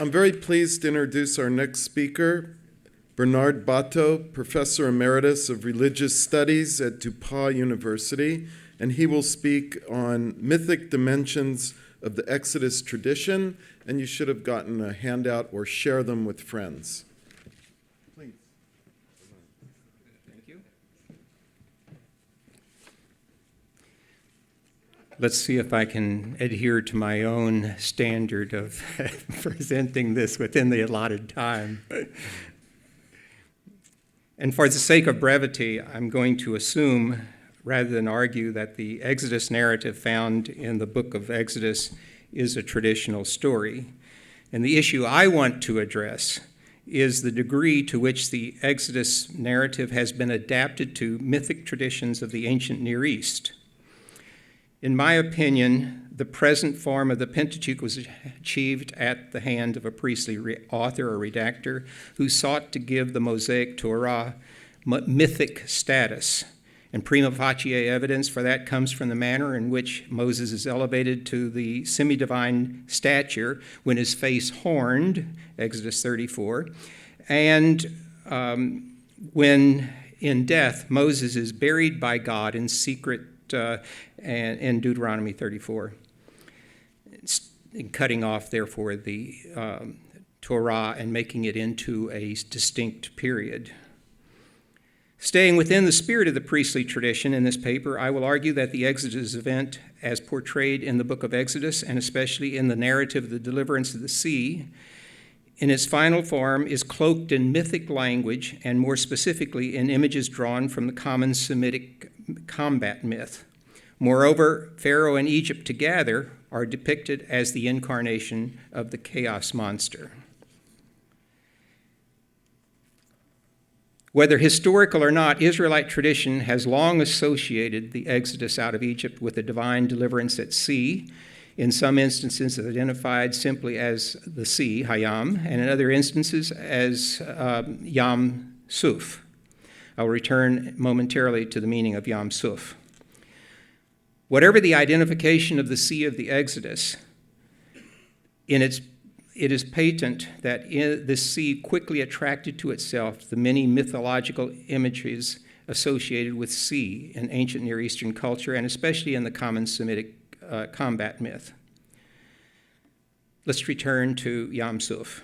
I'm very pleased to introduce our next speaker, Bernard Batto, Professor Emeritus of Religious Studies at DePauw University, and he will speak on mythic dimensions of the Exodus tradition, and you should have gotten a handout or share them with friends. Please. Thank you. Let's see if I can adhere to my own standard of presenting this within the allotted time. And for the sake of brevity, I'm going to assume, rather than argue, that the Exodus narrative found in the book of Exodus is a traditional story. And the issue I want to address is the degree to which the Exodus narrative has been adapted to mythic traditions of the ancient Near East. In my opinion, the present form of the Pentateuch was achieved at the hand of a priestly author or redactor who sought to give the Mosaic Torah mythic status. And prima facie evidence for that comes from the manner in which Moses is elevated to the semi-divine stature when his face horned, Exodus 34, and when in death Moses is buried by God in secret and Deuteronomy 34, cutting off, therefore, the Torah and making it into a distinct period. Staying within the spirit of the priestly tradition in this paper, I will argue that the Exodus event, as portrayed in the book of Exodus, and especially in the narrative of the deliverance of the sea, in its final form is cloaked in mythic language, and more specifically in images drawn from the common Semitic combat myth. Moreover, Pharaoh and Egypt together are depicted as the incarnation of the chaos monster. Whether historical or not, Israelite tradition has long associated the exodus out of Egypt with a divine deliverance at sea, in some instances identified simply as the sea, Hayam, and in other instances as Yam Suf. I'll return momentarily to the meaning of Yam Suf. Whatever the identification of the sea of the Exodus, it is patent that this sea quickly attracted to itself the many mythological imageries associated with sea in ancient Near Eastern culture, and especially in the common Semitic combat myth. Let's return to Yam Suf.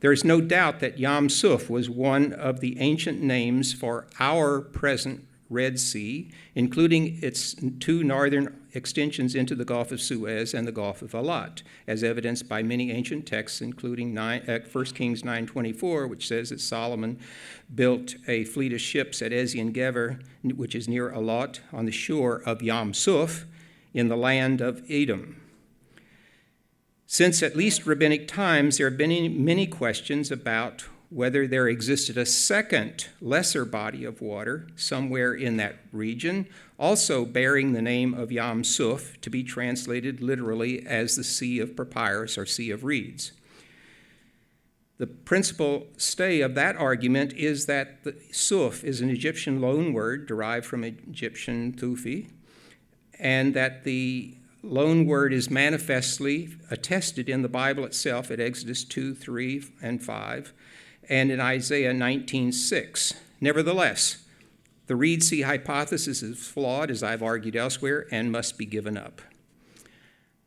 There is no doubt that Yam Suf was one of the ancient names for our present Red Sea, including its two northern extensions into the Gulf of Suez and the Gulf of Alat, as evidenced by many ancient texts, including 1 Kings 9:24, which says that Solomon built a fleet of ships at Ezion-Geber, which is near Alat, on the shore of Yam Suf, in the land of Edom. Since at least rabbinic times, there have been many questions about whether there existed a second, lesser body of water somewhere in that region, also bearing the name of Yam Suf, to be translated literally as the Sea of Papyrus or Sea of Reeds. The principal stay of that argument is that the Suf is an Egyptian loanword derived from Egyptian Thufi, and that the loanword is manifestly attested in the Bible itself at Exodus 2, 3, and 5, and in Isaiah 19:6. Nevertheless, the Reed Sea hypothesis is flawed, as I've argued elsewhere, and must be given up.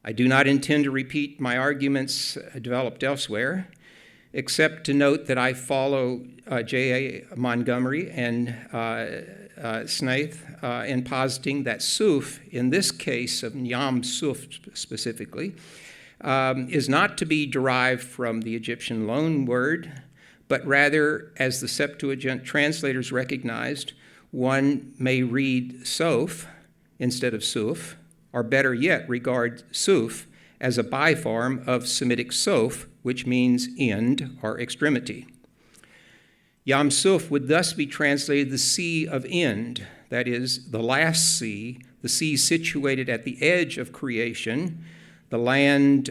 I do not intend to repeat my arguments developed elsewhere, except to note that I follow J.A. Montgomery and Snaith in positing that Suf, in this case of Yam Suf specifically, is not to be derived from the Egyptian loan word, but rather, as the Septuagint translators recognized, one may read Soph instead of Suf, or better yet, regard Suf as a biform of Semitic Soph, which means end or extremity. Yam Suf would thus be translated the Sea of End, that is, the last sea, the sea situated at the edge of creation, the land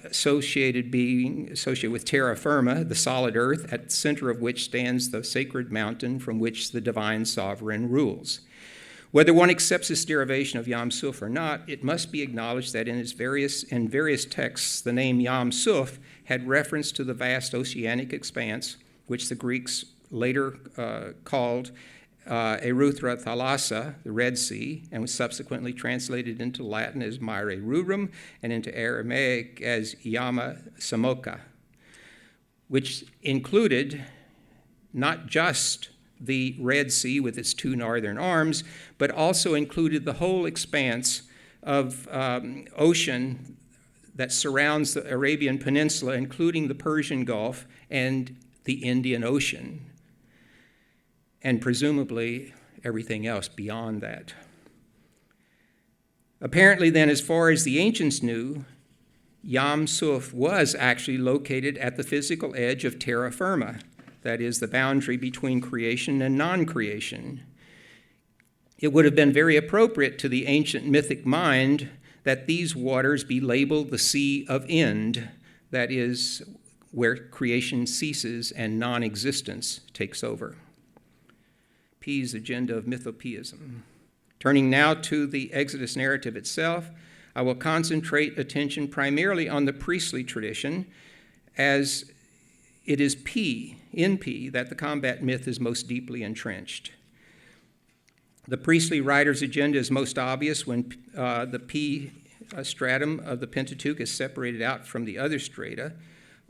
associated with terra firma, the solid earth, at the center of which stands the sacred mountain from which the divine sovereign rules. Whether one accepts this derivation of Yam Suf or not, it must be acknowledged that in various texts, the name Yam Suf had reference to the vast oceanic expanse, which the Greeks later called Erythra Thalassa, the Red Sea, and was subsequently translated into Latin as Mare Rubrum and into Aramaic as Yama Samoka, which included not just the Red Sea with its two northern arms, but also included the whole expanse of ocean that surrounds the Arabian Peninsula, including the Persian Gulf and the Indian Ocean, and presumably everything else beyond that. Apparently then, as far as the ancients knew, Yam Suf was actually located at the physical edge of terra firma, that is, the boundary between creation and non-creation. It would have been very appropriate to the ancient mythic mind that these waters be labeled the Sea of End, that is, where creation ceases and non-existence takes over. P's agenda of mythopoeism. Turning now to the Exodus narrative itself, I will concentrate attention primarily on the priestly tradition, as it is in P that the combat myth is most deeply entrenched. The priestly writer's agenda is most obvious when the P stratum of the Pentateuch is separated out from the other strata.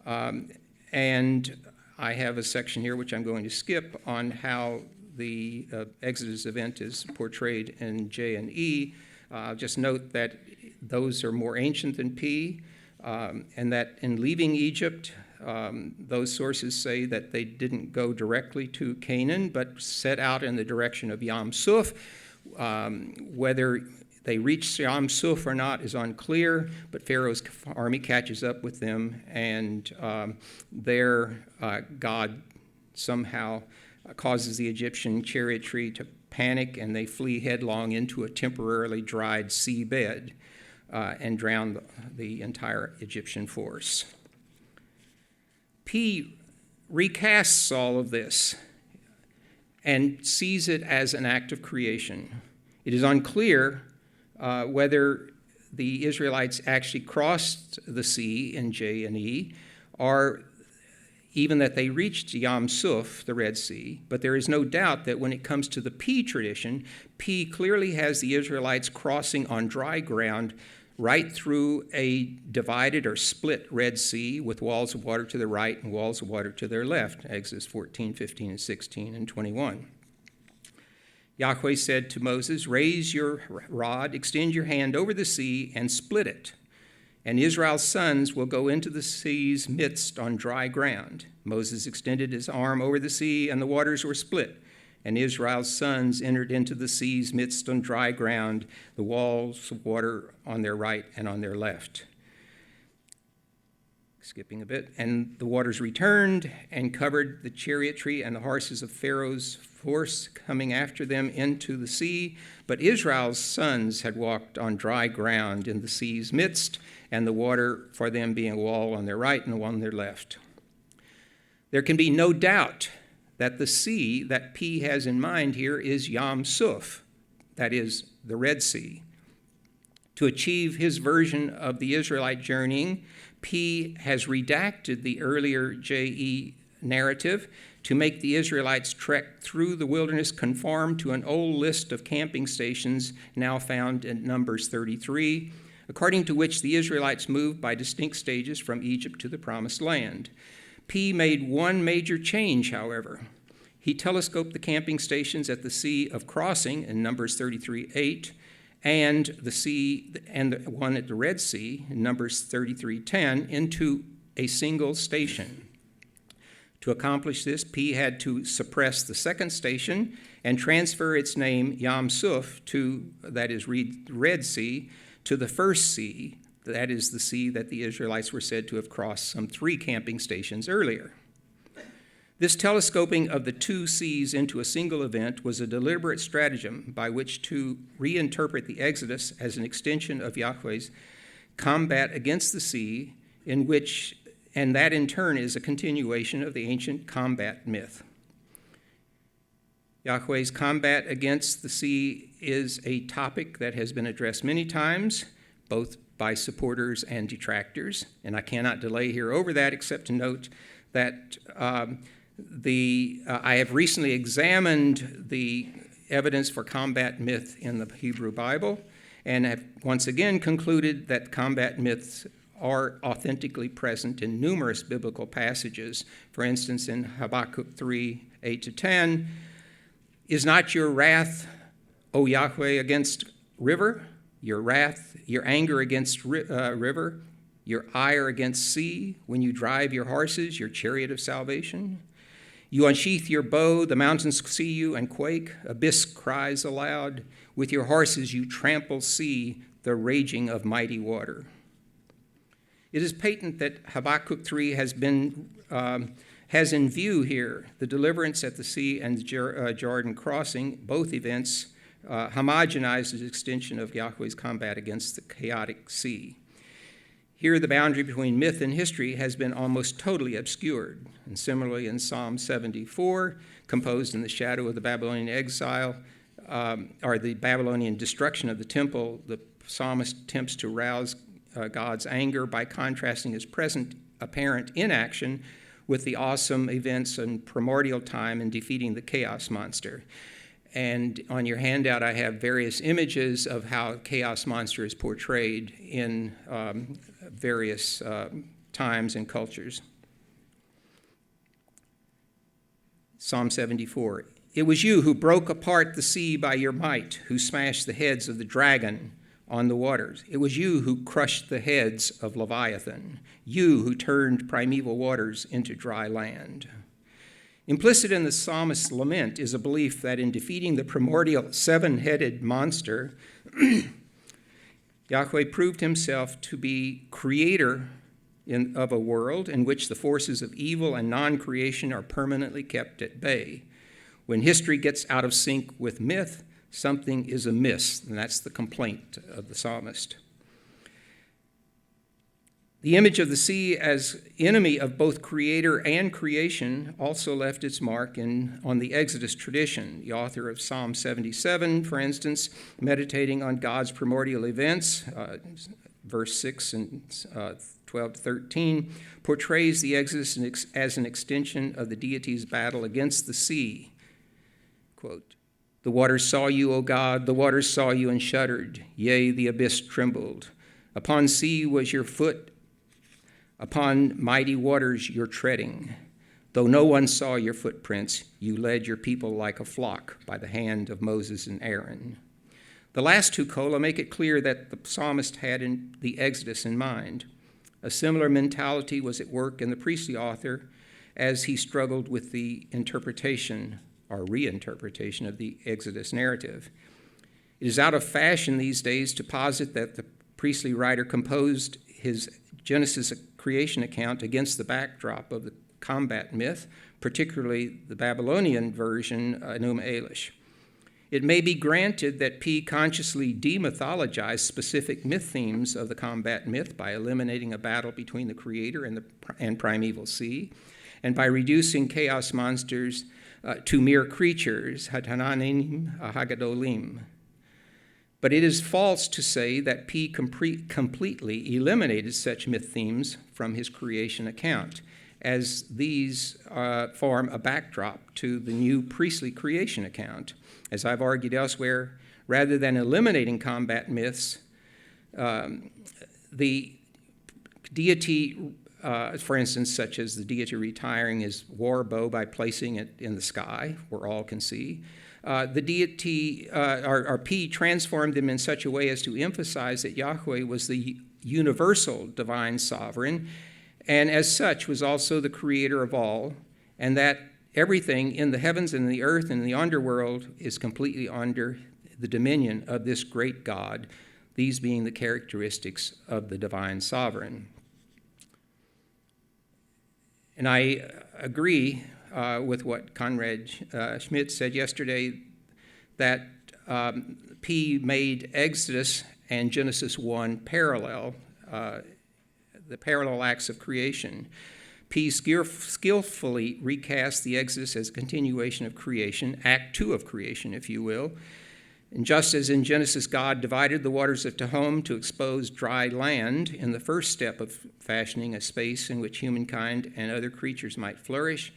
And I have a section here, which I'm going to skip, on how the Exodus event is portrayed in J and E. Just note that those are more ancient than P, and that in leaving Egypt, those sources say that they didn't go directly to Canaan, but set out in the direction of Yam Suf. Whether they reached Yam Suf or not is unclear, but Pharaoh's army catches up with them, and their God somehow causes the Egyptian chariotry to panic, and they flee headlong into a temporarily dried seabed and drown the entire Egyptian force. P recasts all of this and sees it as an act of creation. It is unclear whether the Israelites actually crossed the sea in J and E, or even that they reached Yam Suf, the Red Sea, but there is no doubt that when it comes to the P tradition, P clearly has the Israelites crossing on dry ground right through a divided or split Red Sea with walls of water to the right and walls of water to their left, Exodus 14, 15, and 16, and 21. Yahweh said to Moses, "Raise your rod, extend your hand over the sea, and split it. And Israel's sons will go into the sea's midst on dry ground." Moses extended his arm over the sea, and the waters were split. And Israel's sons entered into the sea's midst on dry ground, the walls of water on their right and on their left. Skipping a bit. And the waters returned and covered the chariotry and the horses of Pharaoh's force coming after them into the sea. But Israel's sons had walked on dry ground in the sea's midst, and the water for them being a wall on their right and one on their left. There can be no doubt that the sea that P has in mind here is Yam Suf, that is, the Red Sea. To achieve his version of the Israelite journeying, P has redacted the earlier J.E. narrative to make the Israelites trek through the wilderness conform to an old list of camping stations now found in Numbers 33, according to which the Israelites moved by distinct stages from Egypt to the Promised Land. P made one major change, however. He telescoped the camping stations at the Sea of Crossing in Numbers 33:8, and the one at the Red Sea in Numbers 33:10 into a single station. To accomplish this, P had to suppress the second station and transfer its name Yam Suf that is Red Sea, to the first sea, that is the sea that the Israelites were said to have crossed some 3 camping stations earlier. This telescoping of the 2 seas into a single event was a deliberate stratagem by which to reinterpret the Exodus as an extension of Yahweh's combat against the sea, and that in turn is a continuation of the ancient combat myth. Yahweh's combat against the sea is a topic that has been addressed many times, both by supporters and detractors, and I cannot delay here over that except to note that I have recently examined the evidence for combat myth in the Hebrew Bible and have once again concluded that combat myths are authentically present in numerous biblical passages. For instance, in Habakkuk 3, 8-10, is not your wrath, O Yahweh, against river? Your wrath, your anger against river? Your ire against sea? When you drive your horses, your chariot of salvation? You unsheath your bow, the mountains see you and quake. Abyss cries aloud. With your horses you trample sea, the raging of mighty water. It is patent that Habakkuk 3 has in view here the deliverance at the sea and the Jordan crossing. Both events homogenize the extension of Yahweh's combat against the chaotic sea. Here, the boundary between myth and history has been almost totally obscured. And similarly, in Psalm 74, composed in the shadow of the Babylonian exile, or the Babylonian destruction of the temple, the psalmist attempts to rouse God's anger by contrasting his present apparent inaction with the awesome events in primordial time in defeating the chaos monster. And on your handout, I have various images of how chaos monster is portrayed in various times and cultures. Psalm 74. It was you who broke apart the sea by your might, who smashed the heads of the dragon on the waters. It was you who crushed the heads of Leviathan, you who turned primeval waters into dry land. Implicit in the psalmist's lament is a belief that in defeating the primordial seven-headed monster, Yahweh proved himself to be creator of a world in which the forces of evil and non-creation are permanently kept at bay. When history gets out of sync with myth, something is amiss, and that's the complaint of the psalmist. The image of the sea as enemy of both creator and creation also left its mark on the Exodus tradition. The author of Psalm 77, for instance, meditating on God's primordial events, verse 6 and 12-13, portrays the Exodus as an extension of the deity's battle against the sea. Quote, "The waters saw you, O God, the waters saw you and shuddered. Yea, the abyss trembled. Upon sea was your foot, upon mighty waters your treading. Though no one saw your footprints, you led your people like a flock by the hand of Moses and Aaron." The last two cola make it clear that the psalmist had in the Exodus in mind. A similar mentality was at work in the priestly author as he struggled with the interpretation or reinterpretation of the Exodus narrative. It is out of fashion these days to posit that the priestly writer composed his Genesis creation account against the backdrop of the combat myth, particularly the Babylonian version, Enuma Elish. It may be granted that P consciously demythologized specific myth themes of the combat myth by eliminating a battle between the creator and primeval sea, and by reducing chaos monsters to mere creatures, Hatananim Hagadolim. But it is false to say that P completely eliminated such myth themes from his creation account, as these form a backdrop to the new priestly creation account. As I've argued elsewhere, rather than eliminating combat myths, the deity, for instance, such as the deity retiring his war bow by placing it in the sky where all can see, the deity, or P transformed them in such a way as to emphasize that Yahweh was the universal divine sovereign, and as such was also the creator of all, and that everything in the heavens and the earth and the underworld is completely under the dominion of this great God, these being the characteristics of the divine sovereign. And I agree with what Conrad Schmidt said yesterday, that P made Exodus and Genesis 1 parallel, the parallel acts of creation. P skillfully recasts the Exodus as a continuation of creation, Act 2 of creation, if you will. And just as in Genesis God divided the waters of Tehom to expose dry land in the first step of fashioning a space in which humankind and other creatures might flourish,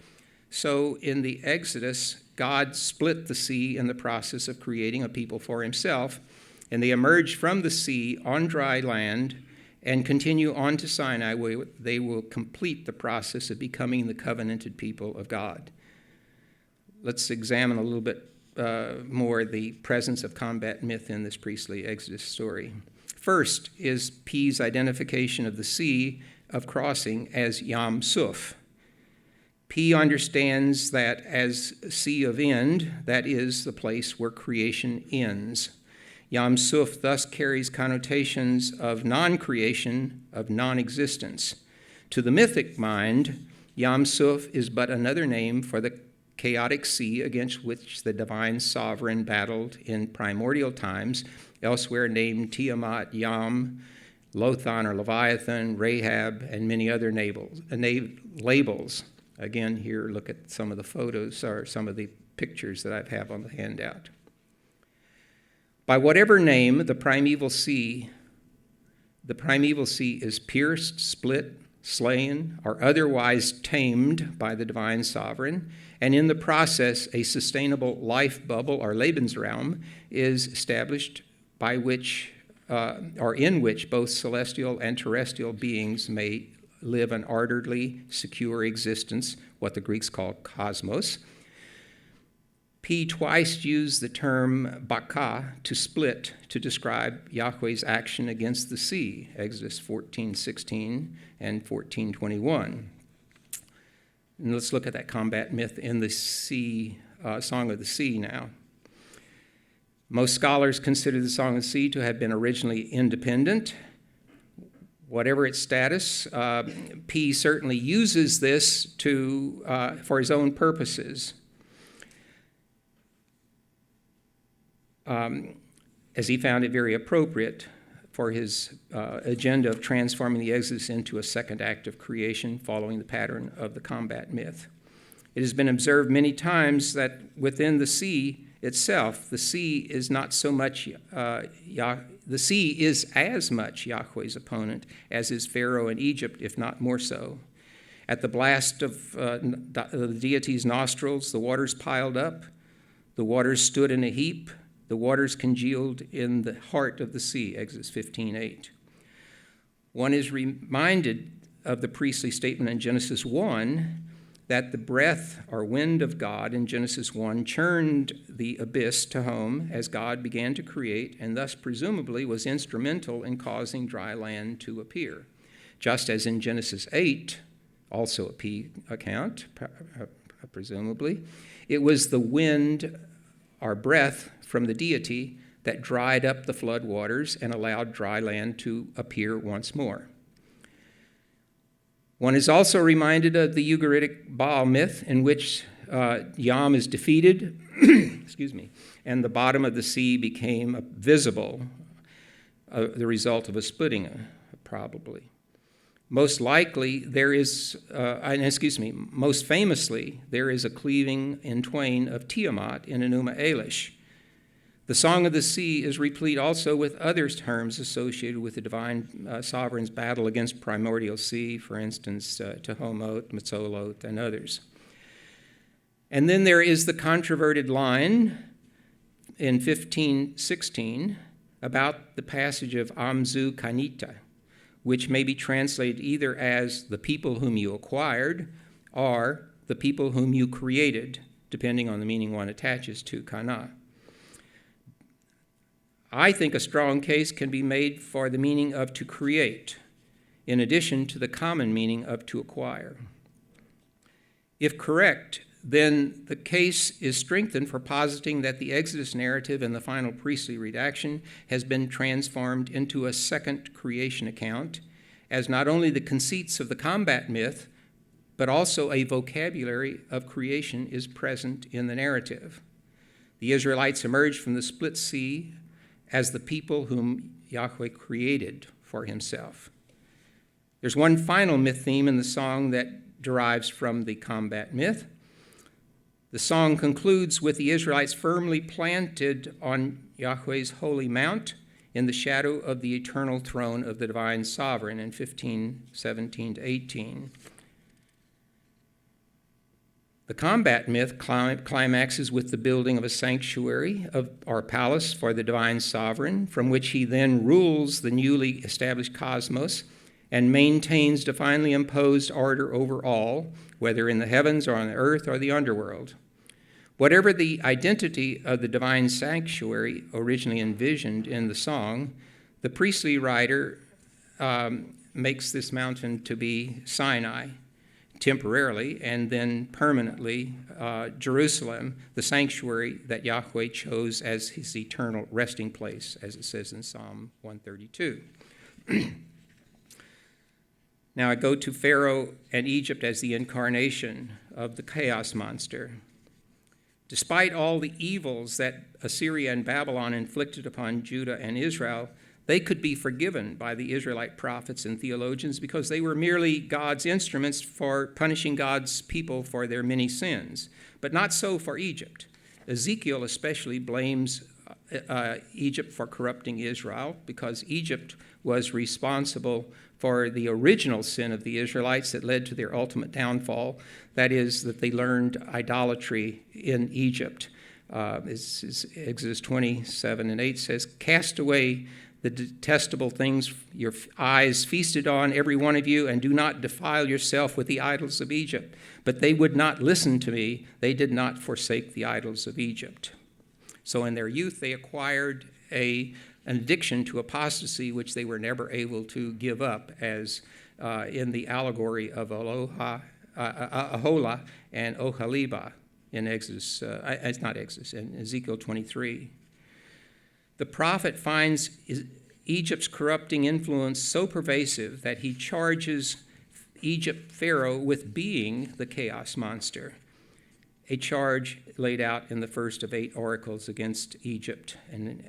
so in the Exodus, God split the sea in the process of creating a people for himself, and they emerge from the sea on dry land and continue on to Sinai, where they will complete the process of becoming the covenanted people of God. Let's examine a little bit more the presence of combat myth in this priestly Exodus story. First is P's identification of the sea of crossing as Yam Suf. P understands that as sea of end, that is the place where creation ends. Yam Suf thus carries connotations of non-creation, of non-existence. To the mythic mind, Yam Suf is but another name for the chaotic sea against which the divine sovereign battled in primordial times, elsewhere named Tiamat, Yam, Lothan or Leviathan, Rahab, and many other labels. Again, here, look at some of the photos or some of the pictures that I have on the handout. By whatever name the primeval sea is pierced, split, slain, or otherwise tamed by the divine sovereign, and in the process a sustainable life bubble or Lebensraum is established by which, or in which both celestial and terrestrial beings may live an orderly, secure existence, what the Greeks call cosmos. P twice used the term baka, to split, to describe Yahweh's action against the sea, Exodus 14:16 and 14:21. And let's look at that combat myth in the sea, Song of the Sea now. Most scholars consider the Song of the Sea to have been originally independent. Whatever its status, P certainly uses this for his own purposes. As he found it very appropriate for his agenda of transforming the Exodus into a second act of creation following the pattern of the combat myth. It has been observed many times that within the sea itself, the sea is not so much the sea is as much Yahweh's opponent as is Pharaoh in Egypt, if not more so. At the blast of the deity's nostrils, the waters piled up, the waters stood in a heap, the waters congealed in the heart of the sea, Exodus 15:8. One is reminded of the priestly statement in Genesis 1 that the breath or wind of God in Genesis 1 churned the abyss to home as God began to create, and thus presumably was instrumental in causing dry land to appear. Just as in Genesis 8, also a P account, presumably, it was the wind or breath from the deity that dried up the flood waters and allowed dry land to appear once more. One is also reminded of the Ugaritic Baal myth in which Yam is defeated, and the bottom of the sea became visible, the result of a splitting, probably. Most famously, there is a cleaving in twain of Tiamat in Enuma Elish. The Song of the Sea is replete also with other terms associated with the divine sovereign's battle against primordial sea, for instance, Tehomot, Metzolot, and others. And then there is the controverted line in 15:16 about the passage of Amzu Kanita, which may be translated either as the people whom you acquired or the people whom you created, depending on the meaning one attaches to Kana. I think a strong case can be made for the meaning of to create, in addition to the common meaning of to acquire. If correct, then the case is strengthened for positing that the Exodus narrative in the final priestly redaction has been transformed into a second creation account, as not only the conceits of the combat myth, but also a vocabulary of creation is present in the narrative. The Israelites emerged from the split sea as the people whom Yahweh created for himself. There's one final myth theme in the song that derives from the combat myth. The song concludes with the Israelites firmly planted on Yahweh's holy mount in the shadow of the eternal throne of the divine sovereign in 15:17-18. The combat myth climaxes with the building of a sanctuary or palace for the divine sovereign, from which he then rules the newly established cosmos and maintains divinely imposed order over all, whether in the heavens or on the earth or the underworld. Whatever the identity of the divine sanctuary originally envisioned in the song, the priestly writer makes this mountain to be Sinai, temporarily and then permanently Jerusalem, the sanctuary that Yahweh chose as his eternal resting place, as it says in Psalm 132. Now I go to Pharaoh and Egypt as the incarnation of the chaos monster. Despite all the evils that Assyria and Babylon inflicted upon Judah and Israel, they could be forgiven by the Israelite prophets and theologians because they were merely God's instruments for punishing God's people for their many sins, but not so for Egypt. Ezekiel especially blames Egypt for corrupting Israel because Egypt was responsible for the original sin of the Israelites that led to their ultimate downfall, that is, that they learned idolatry in Egypt. Exodus 27:8 says, "Cast away the detestable things your eyes feasted on, every one of you, and do not defile yourself with the idols of Egypt." But they would not listen to me. They did not forsake the idols of Egypt. So in their youth, they acquired an addiction to apostasy, which they were never able to give up, as in the allegory of Aholah and Oholiba in Exodus, it's not Exodus, in Ezekiel 23. The prophet finds Egypt's corrupting influence so pervasive that he charges Pharaoh with being the chaos monster, a charge laid out in the first of 8 oracles against Egypt in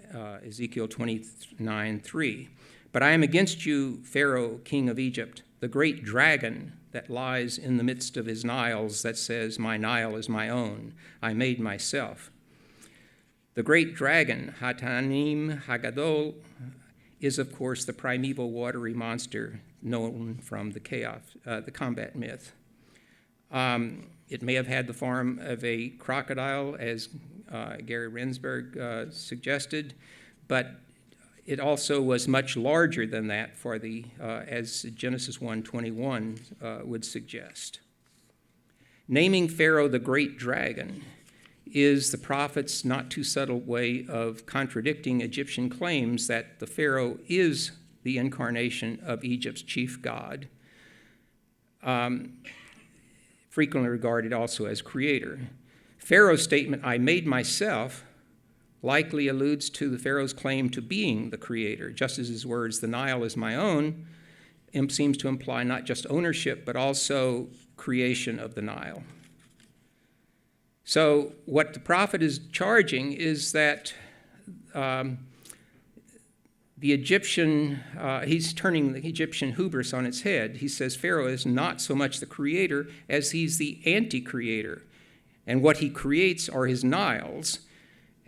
Ezekiel 29:3. "But I am against you, Pharaoh, king of Egypt, the great dragon that lies in the midst of his Niles, that says, 'My Nile is my own, I made myself.'" The great dragon, Hatanim Hagadol, is, of course, the primeval watery monster known from the combat myth. It may have had the form of a crocodile, as Gary Rensburg suggested, but it also was much larger than that, as Genesis 1:21 would suggest. Naming Pharaoh the great dragon is the prophet's not too subtle way of contradicting Egyptian claims that the Pharaoh is the incarnation of Egypt's chief god, frequently regarded also as creator. Pharaoh's statement, "I made myself," likely alludes to the Pharaoh's claim to being the creator, just as his words, "The Nile is my own," seems to imply not just ownership, but also creation of the Nile. So what the prophet is charging is that the Egyptian, he's turning the Egyptian hubris on its head. He says Pharaoh is not so much the creator as he's the anti-creator. And what he creates are his Niles.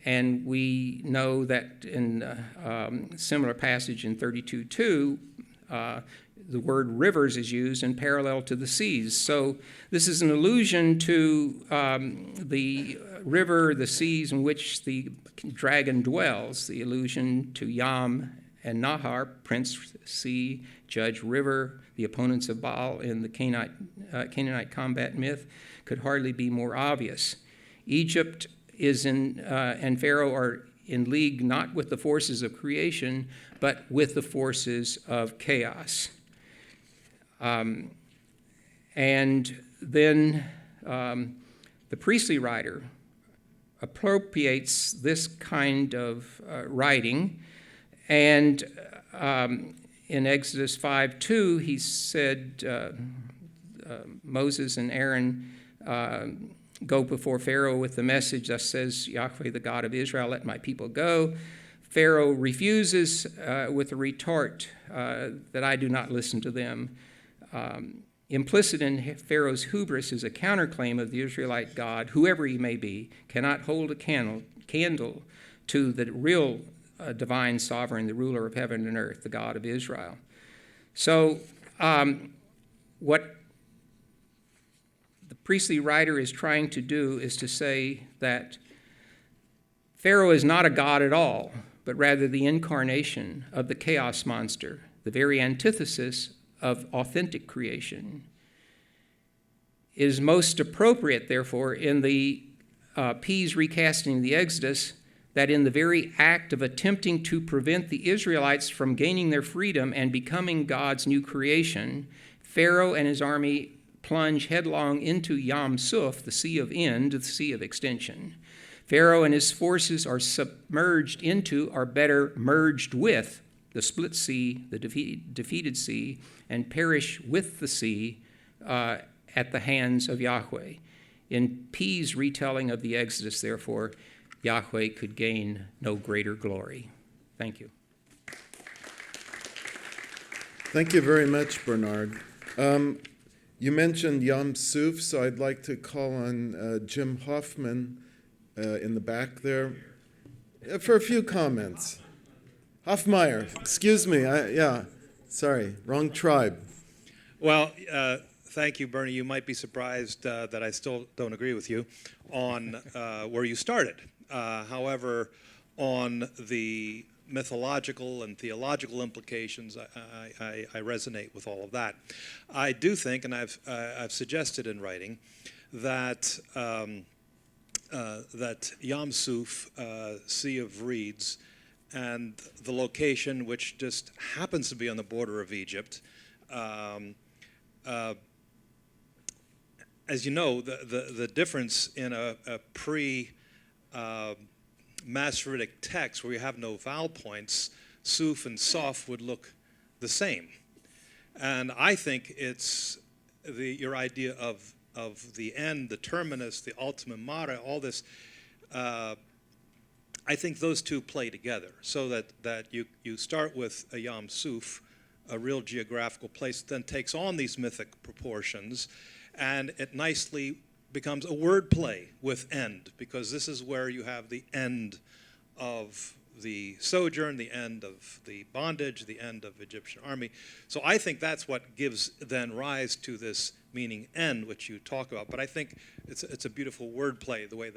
And we know that in a similar passage in 32:2, the word rivers is used in parallel to the seas. So this is an allusion to the river, the seas in which the dragon dwells, the allusion to Yam and Nahar, prince sea, judge river, the opponents of Baal in the Canaanite combat myth, could hardly be more obvious. Egypt and Pharaoh are in league not with the forces of creation, but with the forces of chaos. And then the priestly writer appropriates this kind of writing, and in Exodus 5:2, he said, Moses and Aaron go before Pharaoh with the message, "Thus says Yahweh, the God of Israel, let my people go." Pharaoh refuses with a retort that I do not listen to them. Implicit in Pharaoh's hubris is a counterclaim of the Israelite God, whoever he may be, cannot hold a candle to the real divine sovereign, the ruler of heaven and earth, the God of Israel. So what the priestly writer is trying to do is to say that Pharaoh is not a god at all, but rather the incarnation of the chaos monster, the very antithesis of authentic creation. It is most appropriate, therefore, in the P's recasting the Exodus, that in the very act of attempting to prevent the Israelites from gaining their freedom and becoming God's new creation, Pharaoh and his army plunge headlong into Yam Suf, the Sea of End, the Sea of Extension. Pharaoh and his forces are submerged into, or better, merged with, the split sea, the defeated sea, and perish with the sea at the hands of Yahweh. In P's retelling of the Exodus, therefore, Yahweh could gain no greater glory. Thank you. Thank you very much, Bernard. You mentioned Yam Suf, so I'd like to call on Jim Hoffman in the back there for a few comments. Hoffmeyer, excuse me. Sorry, wrong tribe. Well, thank you, Bernie. You might be surprised that I still don't agree with you on where you started. However, on the mythological and theological implications, I resonate with all of that. I do think, and I've suggested in writing, that that Yam Suf, Sea of Reeds, and the location, which just happens to be on the border of Egypt, as you know, the difference in a pre-Masoretic text where you have no vowel points, Suf and Sof would look the same. And I think it's your idea of the end, the terminus, the ultima mare, all this. I think those two play together, so that you start with a Yam Suf, a real geographical place, then takes on these mythic proportions, and it nicely becomes a word play with end, because this is where you have the end of the sojourn, the end of the bondage, the end of Egyptian army. So I think that's what gives then rise to this meaning end, which you talk about. But I think it's a beautiful word play, the way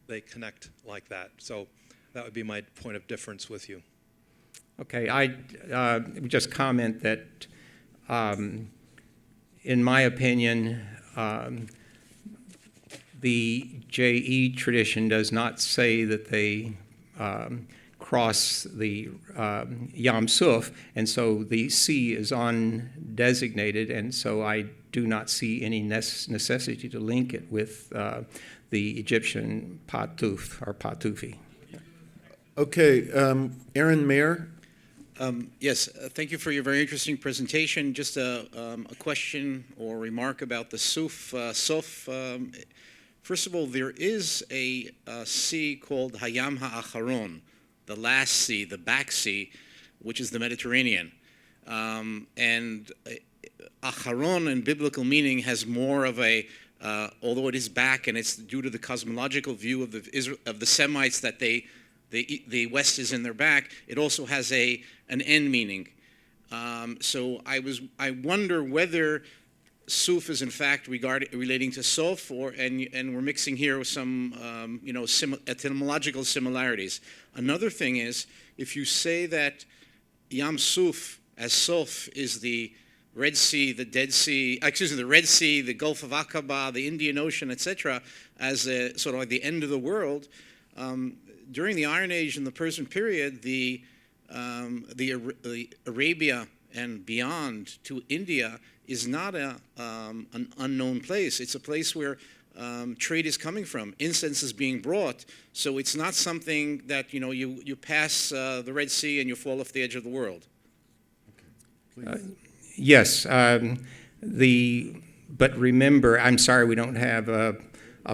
they connect like that. So that would be my point of difference with you. Okay, I would just comment that, in my opinion, the JE tradition does not say that they cross the Yam Suf, and so the sea is undesignated, and so I do not see any necessity to link it with the Egyptian Patuf or Patufi. Okay, Aaron Mayer. Yes, thank you for your very interesting presentation. Just a question or remark about the Suf. First of all, there is a sea called Hayam HaAcharon, the last sea, the back sea, which is the Mediterranean. And Acharon in biblical meaning has more of a, although it is back, and it's due to the cosmological view of the Semites that the West is in their back, it also has an end meaning. So I wonder whether Suf is in fact relating to Sof, and we're mixing here with some etymological similarities. Another thing is, if you say that Yam Suf as Sof is the Red Sea, the Dead Sea, the Red Sea, the Gulf of Aqaba, the Indian Ocean, etc., as sort of like the end of the world. During the Iron Age and the Persian period, the Arabia and beyond to India is not an unknown place. It's a place where trade is coming from. Incense is being brought, so it's not something that you pass the Red Sea and you fall off the edge of the world. Yes, but remember, I'm sorry we don't have a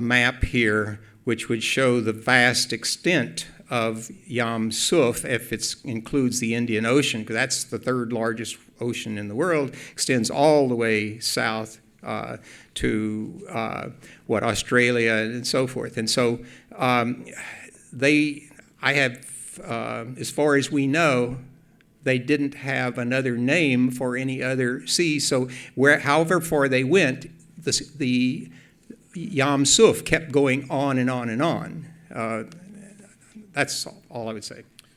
map here which would show the vast extent of Yam Suf, if it includes the Indian Ocean, because that's the third largest ocean in the world, extends all the way south to Australia and so forth. And so as far as we know, they didn't have another name for any other sea. So however far they went, the Yam Suf kept going on and on and on. That's all I would say.